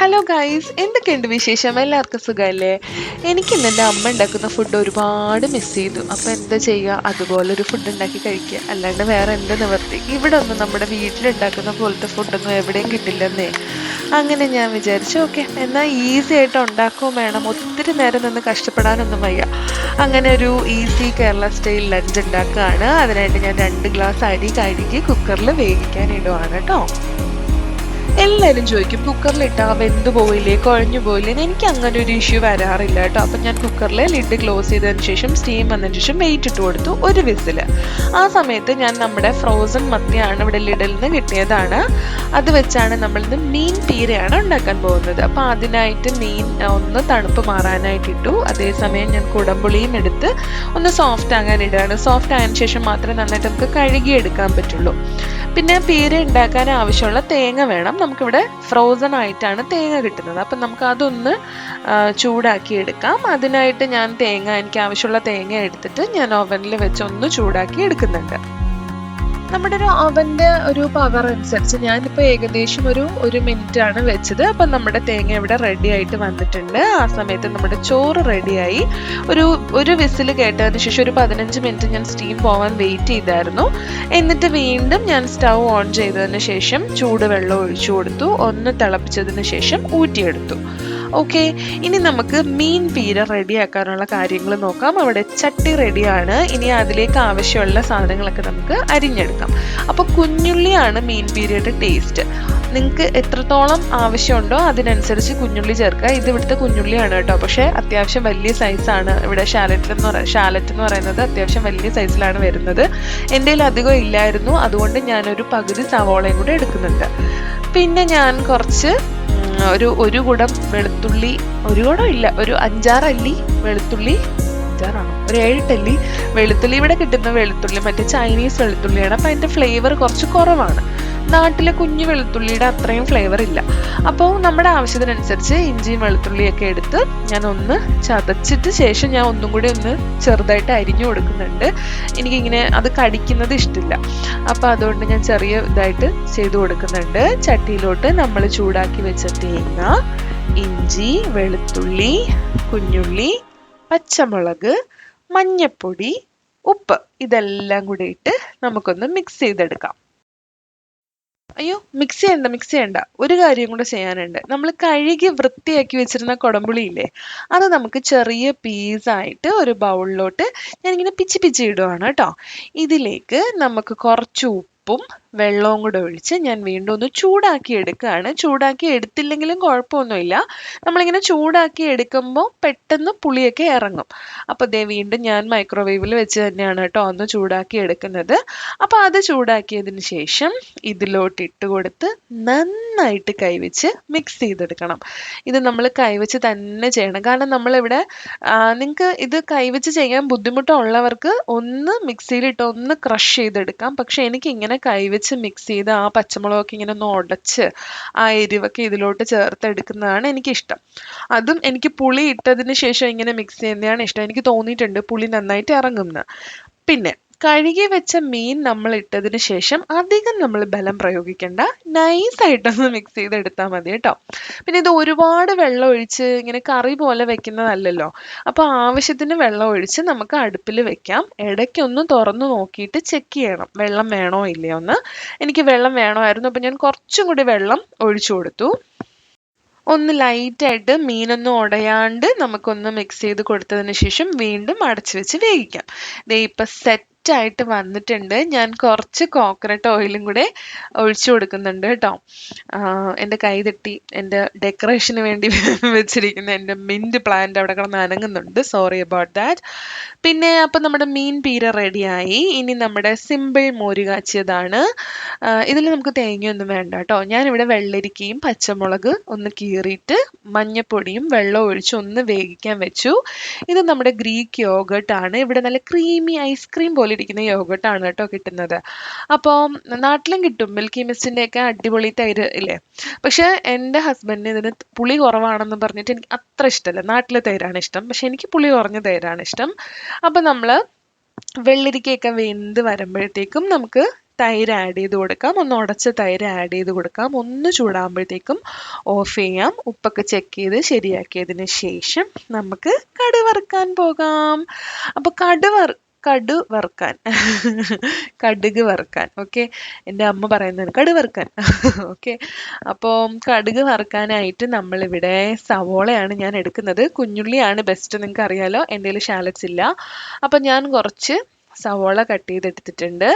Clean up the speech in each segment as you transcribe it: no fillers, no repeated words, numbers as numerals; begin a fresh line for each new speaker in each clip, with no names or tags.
Hello guys, എന്തൊക്കെയുണ്ട് വിശേഷം? എല്ലാവർക്കും സുഖമല്ലേ? എനിക്കിന്ന് എൻ്റെ അമ്മ ഉണ്ടാക്കുന്ന ഫുഡ് ഒരുപാട് മിസ് ചെയ്തു. അപ്പോൾ എന്താ ചെയ്യുക, അതുപോലൊരു ഫുഡ് ഉണ്ടാക്കി കഴിക്കുക, അല്ലാണ്ട് വേറെ എന്ത് നിവർത്തി. ഇവിടെ ഒന്നും നമ്മുടെ വീട്ടിലുണ്ടാക്കുന്ന പോലത്തെ ഫുഡൊന്നും എവിടെയും കിട്ടില്ലെന്നേ. അങ്ങനെ ഞാൻ വിചാരിച്ചു, ഓക്കെ എന്നാൽ ഈസി ആയിട്ട് ഉണ്ടാക്കുകയും വേണം, ഒത്തിരി നേരം നിന്ന് കഷ്ടപ്പെടാനൊന്നും വയ്യ. അങ്ങനെ ഒരു ഈസി കേരള സ്റ്റൈൽ ലഞ്ച് ഉണ്ടാക്കുകയാണ്. അതിനായിട്ട് ഞാൻ 2 ഗ്ലാസ് അരി കഴുകി കുക്കറിൽ വേവിക്കാൻ ഇടുവാണ് കേട്ടോ. എല്ലാവരും ചോദിക്കും കുക്കറിലിട്ടാ വെന്ത് പോയില്ലേ, കുഴഞ്ഞു പോയില്ലേ? എനിക്ക് അങ്ങനെ ഒരു ഇഷ്യൂ വരാറില്ല കേട്ടോ. അപ്പം ഞാൻ കുക്കറിൽ ലിഡ് ക്ലോസ് ചെയ്തതിന് ശേഷം സ്റ്റീം വന്നതിന് ശേഷം വെയിറ്റ് ഇട്ട് കൊടുത്തു, ഒരു വിസിൽ. ആ സമയത്ത് ഞാൻ നമ്മുടെ ഫ്രോസൺ മത്തിയാണ് ഇവിടെ ലിഡിൽ നിന്ന് കിട്ടിയതാണ്, അത് വെച്ചാണ് നമ്മളിന്ന് മീൻ പീരയാണ് ഉണ്ടാക്കാൻ പോകുന്നത്. അപ്പം അതിനായിട്ട് മീൻ ഒന്ന് തണുപ്പ് മാറാനായിട്ട് ഇട്ടു. അതേസമയം ഞാൻ കുടംപുളിയും എടുത്ത് ഒന്ന് സോഫ്റ്റ് ആകാൻ ഇടുകയാണ്. സോഫ്റ്റ് ആയതിനു ശേഷം മാത്രമേ നന്നായിട്ട് നമുക്ക് കഴുകിയെടുക്കാൻ പറ്റുള്ളൂ. പിന്നെ പീര ഉണ്ടാക്കാൻ ആവശ്യമുള്ള തേങ്ങ വേണം. നമുക്കിവിടെ ഫ്രോസൺ ആയിട്ടാണ് തേങ്ങ കിട്ടുന്നത്, അപ്പം നമുക്ക് അതൊന്ന് ചൂടാക്കി എടുക്കാം. അതിനായിട്ട് ഞാൻ എനിക്ക് ആവശ്യമുള്ള തേങ്ങ എടുത്തിട്ട് ഞാൻ ഓവനിൽ വെച്ച് ഒന്ന് ചൂടാക്കി എടുക്കുന്നുണ്ട്. നമ്മുടെ ഒരു അവൻ്റെ ഒരു പവർ അനുസരിച്ച് ഞാനിപ്പോൾ ഏകദേശം ഒരു മിനിറ്റ് ആണ് വെച്ചത്. അപ്പം നമ്മുടെ തേങ്ങ ഇവിടെ റെഡി ആയിട്ട് വന്നിട്ടുണ്ട്. ആ സമയത്ത് നമ്മുടെ ചോറ് റെഡിയായി. ഒരു വിസിൽ കേട്ടതിന് ശേഷം ഒരു 15 മിനിറ്റ് ഞാൻ സ്റ്റീം പോവാൻ വെയിറ്റ് ചെയ്തായിരുന്നു. എന്നിട്ട് വീണ്ടും ഞാൻ സ്റ്റൗ ഓൺ ചെയ്തതിന് ശേഷം ചൂടുവെള്ളം ഒഴിച്ചു കൊടുത്തു. ഒന്ന് തിളപ്പിച്ചതിന് ശേഷം ഊറ്റിയെടുത്തു. ഓക്കെ, ഇനി നമുക്ക് മീൻ പീര റെഡിയാക്കാനുള്ള കാര്യങ്ങൾ നോക്കാം. അവിടെ ചട്ടി റെഡിയാണ്. ഇനി അതിലേക്ക് ആവശ്യമുള്ള സാധനങ്ങളൊക്കെ നമുക്ക് അരിഞ്ഞെടുക്കാം. അപ്പോൾ കുഞ്ഞുള്ളിയാണ് മീൻ പീരയുടെ ടേസ്റ്റ്. നിങ്ങൾക്ക് എത്രത്തോളം ആവശ്യമുണ്ടോ അതിനനുസരിച്ച് കുഞ്ഞുള്ളി ചേർക്കുക. ഇത് ഇവിടുത്തെ കുഞ്ഞുള്ളിയാണ് കേട്ടോ, പക്ഷേ അത്യാവശ്യം വലിയ സൈസാണ്. ഇവിടെ ഷാലറ്റ് എന്ന് പറയുന്നത് അത്യാവശ്യം വലിയ സൈസിലാണ് വരുന്നത്. എൻ്റെ കയ്യിൽ അധികം ഇല്ലായിരുന്നു, അതുകൊണ്ട് ഞാനൊരു പകുതി സവോളയും കൂടെ എടുക്കുന്നുണ്ട്. പിന്നെ ഞാൻ കുറച്ച് ഒരു കുടം വെളുത്തുള്ളി, ഒരു കുടം ഇല്ല, ഒരു 5-6 അല്ലി വെളുത്തുള്ളി, 5-6 ഒരു 7 അല്ലി വെളുത്തുള്ളി. ഇവിടെ കിട്ടുന്ന വെളുത്തുള്ളി മറ്റേ ചൈനീസ് വെളുത്തുള്ളിയാണ്, അപ്പം അതിൻ്റെ ഫ്ലേവർ കുറച്ച് കുറവാണ്. നാട്ടിലെ കുഞ്ഞു വെളുത്തുള്ളിയുടെ അത്രയും ഫ്ലേവർ ഇല്ല. അപ്പോൾ നമ്മുടെ ആവശ്യത്തിനനുസരിച്ച് ഇഞ്ചിയും വെളുത്തുള്ളിയൊക്കെ എടുത്ത് ഞാൻ ഒന്ന് ചതച്ചിട്ട് ശേഷം ഞാൻ ഒന്നും കൂടി ഒന്ന് ചെറുതായിട്ട് അരിഞ്ഞു കൊടുക്കുന്നുണ്ട്. എനിക്കിങ്ങനെ അത് കടിക്കുന്നത് ഇഷ്ടമില്ല, അപ്പോൾ അതുകൊണ്ട് ഞാൻ ചെറിയ ഇതായിട്ട് ചെയ്തു കൊടുക്കുന്നുണ്ട്. ചട്ടിയിലോട്ട് നമ്മൾ ചൂടാക്കി വെച്ച തേങ്ങ, ഇഞ്ചി, വെളുത്തുള്ളി, കുഞ്ഞുള്ളി, പച്ചമുളക്, മഞ്ഞപ്പൊടി, ഉപ്പ് ഇതെല്ലാം കൂടി ഇട്ട് നമുക്കൊന്ന് മിക്സ് ചെയ്തെടുക്കാം. അയ്യോ, മിക്സ് ചെയ്യണ്ട, ഒരു കാര്യം കൂടെ ചെയ്യാനുണ്ട്. നമ്മൾ കഴുകി വൃത്തിയാക്കി വെച്ചിരുന്ന കുടംപുളിയില്ലേ, അത് നമുക്ക് ചെറിയ പീസായിട്ട് ഒരു ബൗളിലോട്ട് ഞാനിങ്ങനെ പിച്ചി ഇടുവാണ് കേട്ടോ. ഇതിലേക്ക് നമുക്ക് കുറച്ച് ഉപ്പും വെള്ളവും കൂടെ ഒഴിച്ച് ഞാൻ വീണ്ടും ഒന്ന് ചൂടാക്കി എടുക്കുകയാണ്. ചൂടാക്കി എടുത്തില്ലെങ്കിലും കുഴപ്പമൊന്നുമില്ല, നമ്മളിങ്ങനെ ചൂടാക്കി എടുക്കുമ്പോൾ പെട്ടെന്ന് പുളിയൊക്കെ ഇറങ്ങും. അപ്പോൾ ദേ വീണ്ടും ഞാൻ മൈക്രോവേവിൽ വെച്ച് തന്നെയാണ് കേട്ടോ ഒന്ന് ചൂടാക്കി എടുക്കുന്നത്. അപ്പോൾ അത് ചൂടാക്കിയതിന് ശേഷം ഇതിലോട്ട് ഇട്ട് കൊടുത്ത് നന്നായിട്ട് കൈവച്ച് മിക്സ് ചെയ്തെടുക്കണം. ഇത് നമ്മൾ കൈവച്ച് തന്നെ ചെയ്യണം, കാരണം നമ്മളിവിടെ നിങ്ങൾക്ക് ഇത് കൈവച്ച് ചെയ്യാൻ ബുദ്ധിമുട്ടുള്ളവർക്ക് ഒന്ന് മിക്സിയിലിട്ട് ഒന്ന് ക്രഷ് ചെയ്തെടുക്കാം. പക്ഷെ എനിക്ക് ഇങ്ങനെ കൈവച്ച് മിക്സ് ചെയ്ത് ആ പച്ചമുളകൊക്കെ ഇങ്ങനെ ഒന്ന് ഉടച്ച് ആ എരിവൊക്കെ ഇതിലോട്ട് ചേർത്തെടുക്കുന്നതാണ് എനിക്കിഷ്ടം. അതും എനിക്ക് പുളി ഇട്ടതിന് ശേഷം ഇങ്ങനെ മിക്സ് ചെയ്യുന്നതാണ് ഇഷ്ടം. എനിക്ക് തോന്നിയിട്ടുണ്ട് പുളി നന്നായിട്ട് ഇറങ്ങുമെന്ന്. പിന്നെ കഴുകി വെച്ച മീൻ നമ്മൾ ഇട്ടതിന് ശേഷം അധികം നമ്മൾ ബലം പ്രയോഗിക്കേണ്ട, നൈസായിട്ടൊന്ന് മിക്സ് ചെയ്തെടുത്താൽ മതി കേട്ടോ. പിന്നെ ഇത് ഒരുപാട് വെള്ളം ഒഴിച്ച് ഇങ്ങനെ കറി പോലെ വെക്കുന്നതല്ലല്ലോ, അപ്പോൾ ആവശ്യത്തിന് വെള്ളം ഒഴിച്ച് നമുക്ക് അടുപ്പിൽ വെക്കാം. ഇടയ്ക്കൊന്ന് തുറന്നു നോക്കിയിട്ട് ചെക്ക് ചെയ്യണം വെള്ളം വേണോ ഇല്ലയോ എന്ന്. എനിക്ക് വെള്ളം വേണമായിരുന്നു, അപ്പോൾ ഞാൻ കുറച്ചും കൂടി വെള്ളം ഒഴിച്ചു കൊടുത്തു. ഒന്ന് ലൈറ്റായിട്ട് മീനൊന്നും ഉടയാണ്ട് നമുക്കൊന്ന് മിക്സ് ചെയ്ത് കൊടുത്തതിന് ശേഷം വീണ്ടും അടച്ചു വെച്ച് വേവിക്കാം. ദേ ഇപ്പം സെറ്റായിട്ട് വന്നിട്ടുണ്ട്. ഞാൻ കുറച്ച് കോക്കനട്ട് ഓയിലും കൂടെ ഒഴിച്ചു കൊടുക്കുന്നുണ്ട് കേട്ടോ. എൻ്റെ കൈ തട്ടി എൻ്റെ ഡെക്കറേഷന് വേണ്ടി വെച്ചിരിക്കുന്ന എൻ്റെ മിൻറ്റ് പ്ലാന്റ് അവിടെ കിടന്ന് അനങ്ങുന്നുണ്ട്, സോറി അബൌട്ട് ദാറ്റ്. പിന്നെ അപ്പം നമ്മുടെ മീൻ പീര റെഡിയായി. ഇനി നമ്മുടെ സിമ്പിൾ മോര് കാച്ചിയതാണ്. ഇതിൽ നമുക്ക് തേങ്ങയൊന്നും വേണ്ട കേട്ടോ. ഞാനിവിടെ വെള്ളരിക്കയും പച്ചമുളക് ഒന്ന് കീറിയിട്ട് മഞ്ഞപ്പൊടിയും വെള്ളവും ഒഴിച്ച് ഒന്ന് വേവിക്കാൻ വെച്ചു. ഇത് നമ്മുടെ ഗ്രീക്ക് യോഗട്ടാണ്. ഇവിടെ നല്ല ക്രീമി ഐസ്ക്രീം പോലെ ഇരിക്കുന്ന യോഗട്ടാണ് കേട്ടോ കിട്ടുന്നത്. അപ്പോൾ നാട്ടിലും കിട്ടും, മിൽക്കി മിസ്റ്റിൻ്റെയൊക്കെ അടിപൊളി തൈര് ഇല്ലേ. പക്ഷെ എൻ്റെ ഹസ്ബൻഡിന് ഇതിന് പുളി കുറവാണെന്ന് പറഞ്ഞിട്ട് എനിക്ക് അത്ര ഇഷ്ടമല്ല. നാട്ടിലെ തൈരാണ് ഇഷ്ടം, പക്ഷെ എനിക്ക് പുളി കുറഞ്ഞ തൈരാണ് ഇഷ്ടം. അപ്പം നമ്മൾ വെള്ളരിക്കയൊക്കെ വെന്ത് വരുമ്പോഴത്തേക്കും നമുക്ക് തൈര് ആഡ് ചെയ്ത് കൊടുക്കാം. ഒന്ന് ഉടച്ച തൈര് ആഡ് ചെയ്ത് കൊടുക്കാം. ഒന്ന് ചൂടാകുമ്പോഴത്തേക്കും ഓഫ് ചെയ്യാം. ഉപ്പൊക്കെ ചെക്ക് ചെയ്ത് ശരിയാക്കിയതിന് ശേഷം നമുക്ക് കടുക് വറുക്കാൻ പോകാം. അപ്പൊ കടു വറുക്കാൻ കടുക് വറുക്കാൻ. ഓക്കെ, എൻ്റെ അമ്മ പറയുന്നതാണ് കടുക് വറുക്കാൻ. ഓക്കെ, അപ്പോൾ കടുക് വറുക്കാനായിട്ട് നമ്മളിവിടെ സവോളയാണ് ഞാൻ എടുക്കുന്നത്. കുഞ്ഞുള്ളിയാണ് ബെസ്റ്റ്, നിങ്ങൾക്ക് അറിയാലോ. എൻ്റെ കയ്യിൽ ഷാലറ്റ്സ് ഇല്ല. അപ്പം ഞാൻ കുറച്ച് സവോള കട്ട് ചെയ്തെടുത്തിട്ടുണ്ട്.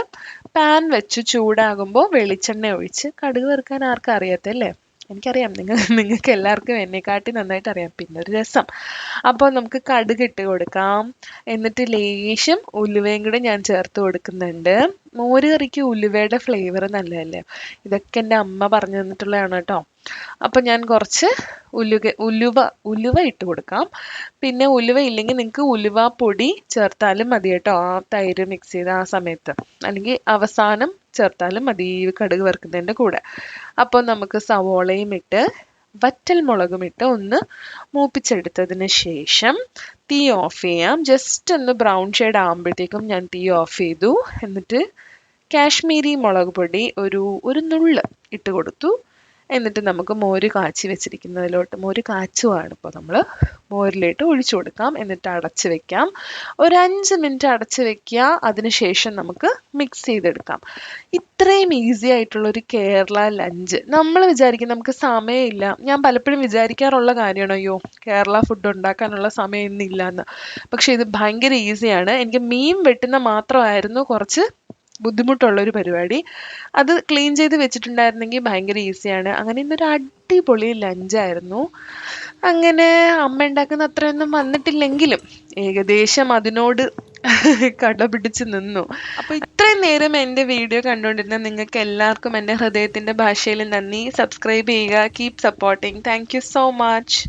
പാൻ വെച്ച് ചൂടാകുമ്പോൾ വെളിച്ചെണ്ണ ഒഴിച്ച് കടുക് വറുക്കാൻ ആർക്കും അറിയാത്തല്ലേ? എനിക്കറിയാം, നിങ്ങൾക്ക് എല്ലാവർക്കും എന്നെക്കാട്ടി നന്നായിട്ട് അറിയാം. പിന്നെ ഒരു രസം. അപ്പോൾ നമുക്ക് കടുക് ഇട്ട് കൊടുക്കാം. എന്നിട്ട് ലേശം ഉലുവയും കൂടെ ഞാൻ ചേർത്ത് കൊടുക്കുന്നുണ്ട്. മോര് കറിക്ക് ഉലുവയുടെ ഫ്ലേവർ നല്ലതല്ലേ? ഇതൊക്കെ എൻ്റെ അമ്മ പറഞ്ഞു തന്നിട്ടുള്ളതാണ് കേട്ടോ. അപ്പം ഞാൻ കുറച്ച് ഉലുവ ഇട്ട് കൊടുക്കാം. പിന്നെ ഉലുവ ഇല്ലെങ്കിൽ നിങ്ങൾക്ക് ഉലുവ പൊടി ചേർത്താലും മതി കേട്ടോ, ആ തൈര് മിക്സ് ചെയ്ത ആ സമയത്ത്. അല്ലെങ്കിൽ അവസാനം ചേർത്താലും മതി ഈ കടുക് വറുക്കുന്നതിൻ്റെ കൂടെ. അപ്പോൾ നമുക്ക് സവോളയും ഇട്ട് വറ്റൽ മുളകും ഇട്ട് ഒന്ന് മൂപ്പിച്ചെടുത്തതിന് ശേഷം തീ ഓഫ് ചെയ്യാം. ജസ്റ്റ് ഒന്ന് ബ്രൗൺ ഷെയ്ഡ് ആകുമ്പോഴത്തേക്കും ഞാൻ തീ ഓഫ് ചെയ്തു. എന്നിട്ട് കാശ്മീരി മുളക് പൊടി ഒരു നുള്ള് ഇട്ട് കൊടുത്തു. എന്നിട്ട് നമുക്ക് മോര് കാച്ചി വെച്ചിരിക്കുന്നതിലോട്ട്, മോര് കാച്ചുവാണ് ഇപ്പോൾ നമ്മൾ, മോരിലേക്ക് ഒഴിച്ചു കൊടുക്കാം. എന്നിട്ട് അടച്ച് വെക്കാം. ഒരു 5 മിനിറ്റ് അടച്ച് വെക്കുക. അതിനുശേഷം നമുക്ക് മിക്സ് ചെയ്തെടുക്കാം. ഇത്രയും ഈസി ആയിട്ടുള്ള ഒരു കേരള ലഞ്ച്. നമ്മൾ വിചാരിക്കും നമുക്ക് സമയമില്ല. ഞാൻ പലപ്പോഴും വിചാരിക്കാറുള്ള കാര്യമാണ്, അയ്യോ കേരള ഫുഡ് ഉണ്ടാക്കാനുള്ള സമയം ഇന്നില്ല എന്ന്. പക്ഷെ ഇത് ഭയങ്കര ഈസിയാണ്. എനിക്ക് മീൻ വെട്ടുന്ന മാത്രമായിരുന്നു കുറച്ച് ബുദ്ധിമുട്ടുള്ളൊരു പരിപാടി. അത് ക്ലീൻ ചെയ്ത് വെച്ചിട്ടുണ്ടായിരുന്നെങ്കിൽ ഭയങ്കര ഈസിയാണ്. അങ്ങനെ ഇന്നൊരു അടിപൊളി ലഞ്ചായിരുന്നു. അങ്ങനെ അമ്മ ഉണ്ടാക്കുന്ന അത്രയൊന്നും വന്നിട്ടില്ലെങ്കിലും ഏകദേശം അതിനോട് കടപിടിച്ച് നിന്നു. അപ്പോൾ ഇത്രയും നേരം എൻ്റെ വീഡിയോ കണ്ടുകൊണ്ടിരുന്ന നിങ്ങൾക്ക് എല്ലാവർക്കും എൻ്റെ ഹൃദയത്തിൻ്റെ ഭാഷയിൽ നന്ദി. സബ്സ്ക്രൈബ് ചെയ്യുക. Keep supporting. Thank you so much.